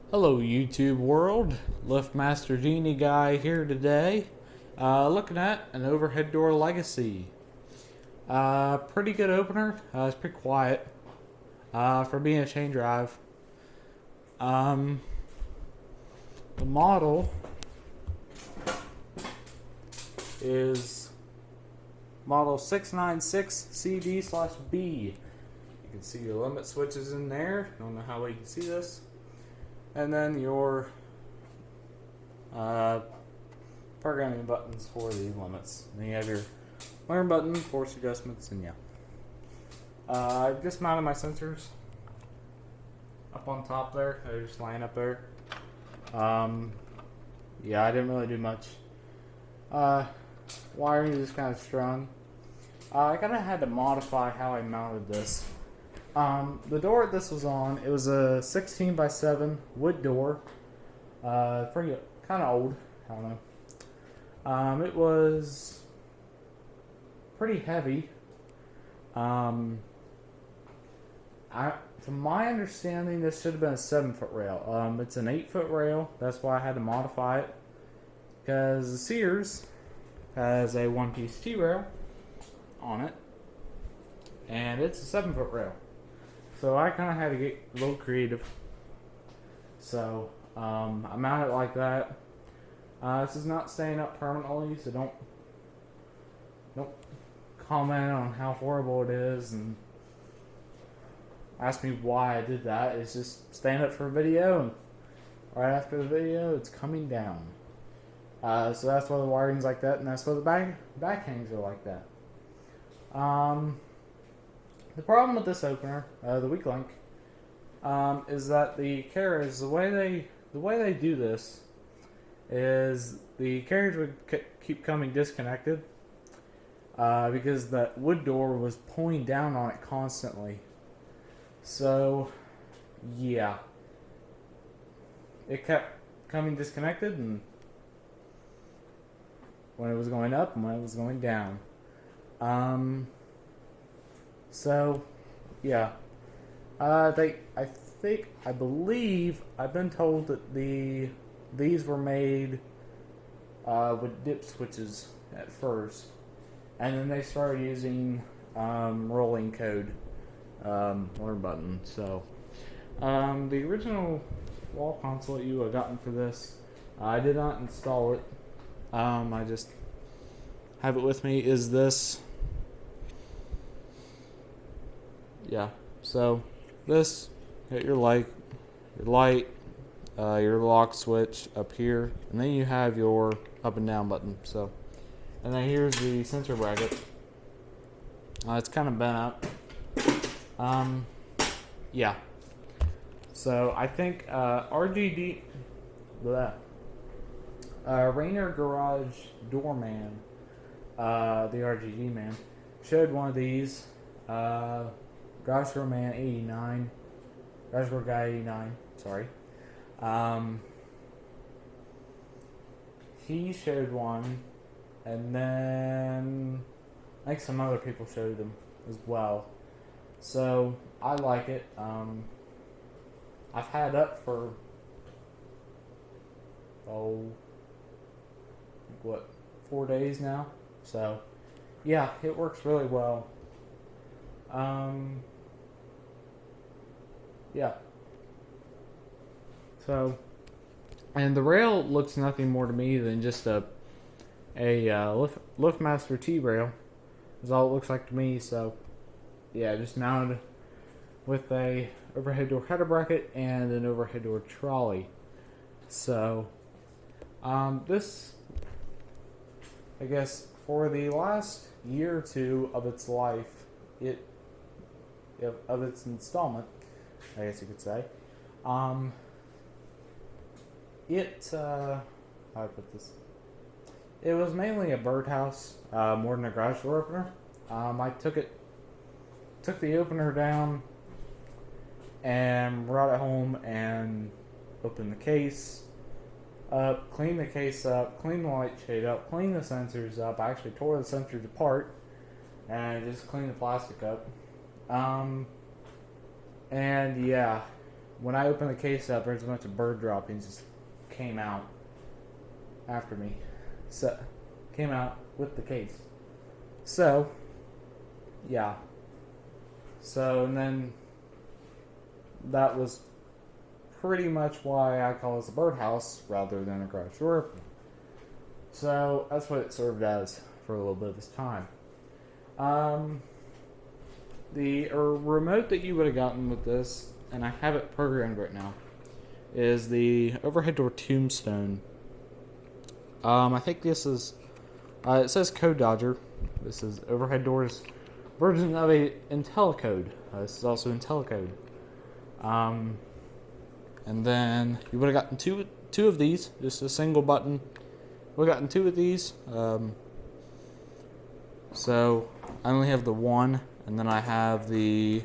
Hello, YouTube world. Liftmaster Genie Guy here today, looking at an overhead door Legacy. Pretty good opener. It's pretty quiet for being a chain drive. Um, the model is model 696CD/B. You can see your limit switches in there. Don't know how well you can see this. And then your programming buttons for the limits. And then you have your learn button, force adjustments, and yeah. I just mounted my sensors up on top there. They're just lying up there. Yeah, I didn't really do much. Wiring is just kind of strung. I kind of had to modify how I mounted this. The door this was on, it was a 16x7 wood door. Pretty kind of old. I don't know. It was pretty heavy. From my understanding, this should have been a 7-foot rail. It's an 8-foot rail. That's why I had to modify it. Because the Sears has a one-piece T-rail on it. And it's a 7-foot rail. So I kind of had to get a little creative. So I mounted it like that. This is not staying up permanently, so don't comment on how horrible it is and ask me why I did that. It's just staying up for a video, and right after the video, it's coming down. So that's why the wiring's like that, and that's why the back hangs are like that. The problem with this opener, the weak link, is that the carriage, the way they do this, is the carriage would keep coming disconnected because that wood door was pulling down on it constantly. So, yeah, it kept coming disconnected, and when it was going up and when it was going down. So, yeah. I believe, I've been told that these were made with dip switches at first, and then they started using rolling code learn button. So, the original wall console that you have gotten for this, I did not install it. I just have it with me. Is this? Yeah. So this, hit your light, your lock switch up here, and then you have your up and down button. So, and then here's the sensor bracket. It's kind of bent up. Yeah. So I think RGD, Rainer Garage Doorman, the RGD man, showed one of these. Garage Door Man 89, Garage Door Guy 89, sorry. He showed one, and then I think some other people showed them as well. So I like it. I've had it up for 4 days now. So yeah, it works really well. Yeah. So, and the rail looks nothing more to me than just a Liftmaster T-rail. Is all it looks like to me. So, yeah, just mounted with a overhead door header bracket and an overhead door trolley. So, this, I guess, for the last year or two of its life, of its installment, I guess you could say. How do I put this? It was mainly a birdhouse, more than a garage door opener. I took the opener down, and brought it home and opened the case up, cleaned the case up, cleaned the light shade up, cleaned the sensors up. I actually tore the sensors apart and just cleaned the plastic up. And yeah, when I opened the case up, there's a bunch of bird droppings just came out after me. So, came out with the case. So, yeah. So, and then that was pretty much why I call this a birdhouse rather than a garage door. So, that's what it served as for a little bit of this time. The remote that you would have gotten with this, and I have it programmed right now, is the overhead door tombstone. I think this is, it says Code Dodger. This is overhead doors version of a IntelliCode. This is also IntelliCode. And then you would have gotten two of these, just a single button. We've gotten two of these. So I only have the one, and then I have the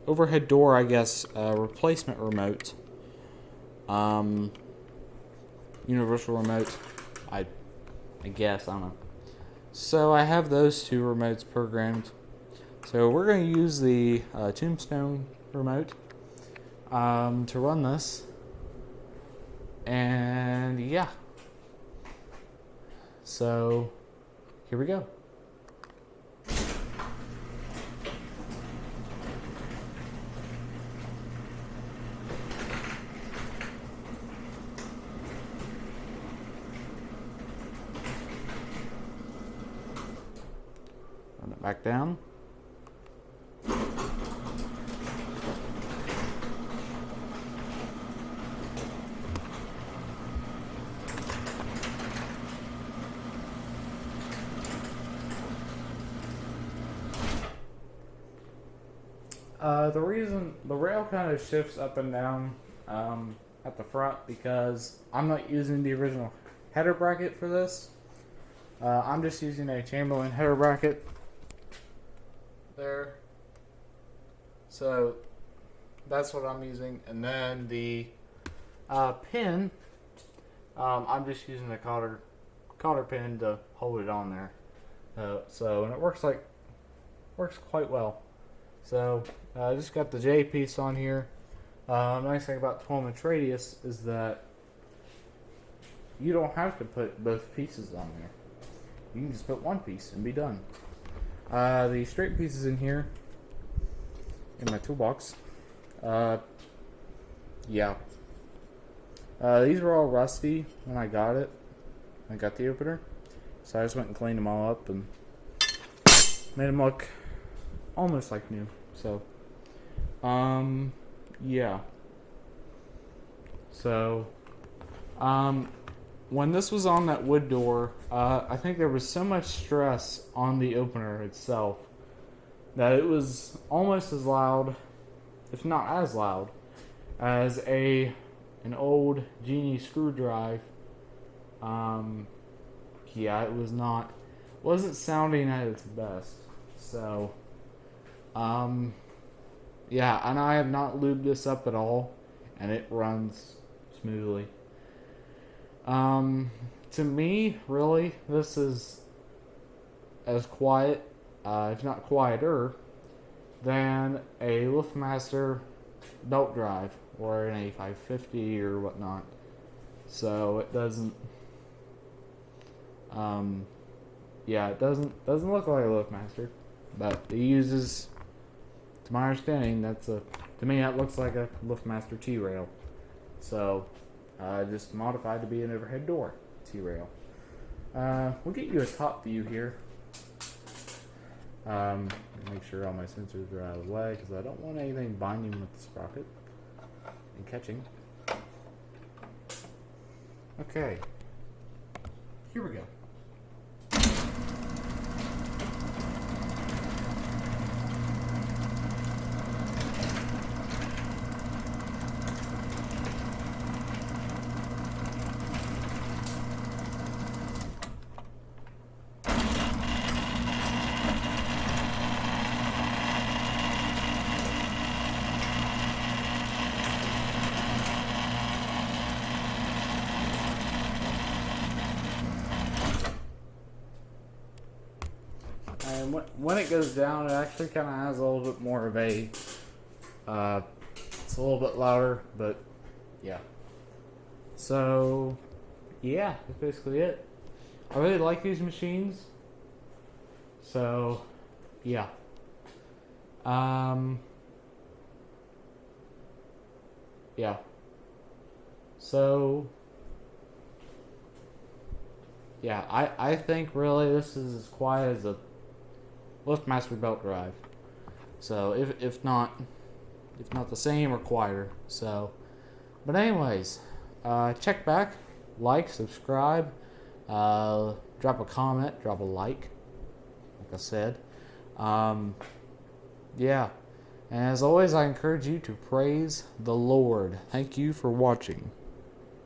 overhead door, I guess, replacement remote. Universal remote. I guess, I don't know. So I have those two remotes programmed. So we're going to use the Tombstone remote to run this. And yeah. So here we go. Run it back down. The reason the rail kind of shifts up and down at the front because I'm not using the original header bracket for this. I'm just using a Chamberlain header bracket there. So that's what I'm using. And then the pin, I'm just using a cotter pin to hold it on there. And it works quite well. So I just got the J piece on here. Nice thing about 12-inch radius is that you don't have to put both pieces on there. You can just put one piece and be done. The straight pieces in here in my toolbox. Yeah. These were all rusty when I got it. I got the opener. So I just went and cleaned them all up and made them look almost like new. So, yeah. So, when this was on that wood door, I think there was so much stress on the opener itself that it was almost as loud, if not as loud, as an old Genie screw drive. Yeah, it wasn't sounding at its best. So, yeah, and I have not lubed this up at all, and it runs smoothly. To me, really, this is as quiet, if not quieter, than a LiftMaster belt drive or an A550 or whatnot. So it doesn't, it doesn't look like a LiftMaster, but it uses, to my understanding, to me that looks like a LiftMaster T-rail. So, just modified to be an overhead door T-rail. We'll get you a top view here. Make sure all my sensors are out of the way because I don't want anything binding with the sprocket and catching. Okay, here we go. And when it goes down, it actually kind of has a little bit more of a It's a little bit louder, but yeah. So, yeah, that's basically it. I really like these machines. So, yeah. Yeah. So, yeah, I think really this is as quiet as a LiftMaster belt drive. So if not the same or quieter. So, but anyways, check back, like, subscribe, drop a comment, drop a like I said. Yeah. And as always, I encourage you to praise the Lord. Thank you for watching.